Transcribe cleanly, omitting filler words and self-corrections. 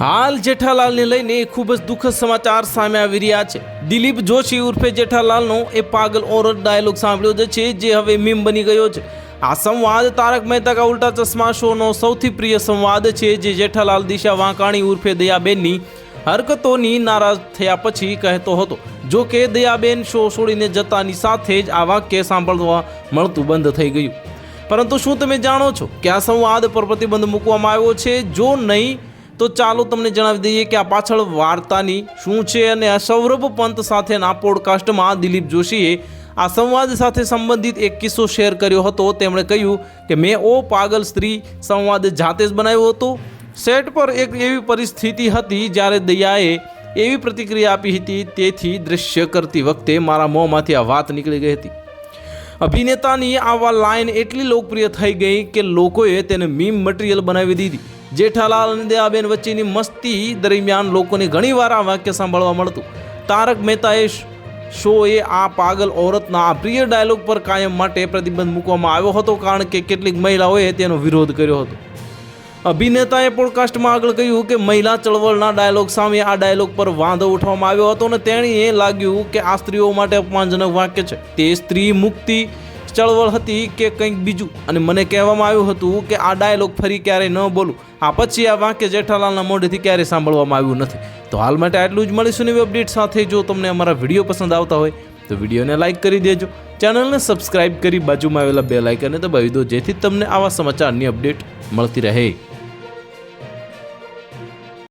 હાલ જેઠાલાલને લઈને ખૂબ જ દુઃખદ સમાચાર સામે આવી રહ્યા છે। દિલીપ જોશી ઉર્ફે જેઠાલાલનો એ પાગલ ઓરત ડાયલોગ સાંભળ્યો છે જે હવે મીમ બની ગયો છે। આ સંવાદ તારક મહેતા કા ઉલ્ટા ચશ્મા શોનો સૌથી પ્રિય સંવાદ છે, જે જેઠાલાલ દિશા વાંકાણી ઉર્ફે દયાબેનની હરકતોની નારાજ થયા પછી કહેતો હતો। જો કે દયાબેન શો છોડીને જતાની સાથે જ આ વાક્ય સાંભળવા મળતું બંધ થઈ ગયું। પરંતુ શું તમે જાણો છો કે આ સંવાદ પર પ્રતિબંધ મૂકવામાં આવ્યો છે? જો નહીં તો ચાલો તમને જણાવી દઈએ કે આ પાછળ વાર્તાની શું છે। અને આ સૌરભ પંત સાથેના પોડકાસ્ટમાં દિલીપ જોશીએ આ સંવાદ સાથે સંબંધિત એક કિસ્સો શેર કર્યો હતો। તેમણે કહ્યું કે મેં ઓ પાગલ સ્ત્રી સંવાદ જાતે જ બનાવ્યો હતો। સેટ પર એક એવી પરિસ્થિતિ હતી જ્યારે દયાએ એવી પ્રતિક્રિયા આપી હતી, તેથી દ્રશ્ય કરતી વખતે મારા મોંમાંથી આ વાત નીકળી ગઈ હતી। અભિનેતાની આવા લાઈન એટલી લોકપ્રિય થઈ ગઈ કે લોકોએ તેને મીમ મટીરિયલ બનાવી દીધી। જેઠાલાલ અને દયાબેન વચ્ચેની મસ્તી દરમિયાન લોકોને ઘણીવાર આ વાક્ય સાંભળવા મળતું। તારક મહેતાએ શોએ આ પાગલ ઓરતના આ પ્રિય ડાયલોગ પર કાયમ માટે પ્રતિબંધ મૂકવામાં આવ્યો હતો, કારણ કે કેટલીક મહિલાઓએ તેનો વિરોધ કર્યો હતો। અભિનેતાએ પોડકાસ્ટમાં આગળ કહ્યું કે મહિલા ચળવળના ડાયલોગ સામે આ ડાયલોગ પર વાંધો ઉઠાવવામાં આવ્યો હતો અને તેણીએ લાગ્યું કે આ સ્ત્રીઓ માટે અપમાનજનક વાક્ય છે, તે સ્ત્રી મુક્તિ ચળવળ હતી કે કંઈક બીજું, અને મને કહેવામાં આવ્યું હતું કે આ ડાયલોગ ફરી ક્યારેય ન બોલું। આ પછી આ વાક્ય જેઠાલાલના મોઢેથી ક્યારેય સાંભળવામાં આવ્યું નથી। તો હાલ માટે આટલું જ, મળીશું નવી અપડેટ સાથે। જો તમને અમારા વિડીયો પસંદ આવતા હોય તો વિડીયોને લાઇક કરી દેજો, ચેનલને સબસ્ક્રાઇબ કરી બાજુમાં આવેલા બેલ આઇકનને દબાવી દો, જેથી તમને આવા સમાચારની અપડેટ મળતી રહે।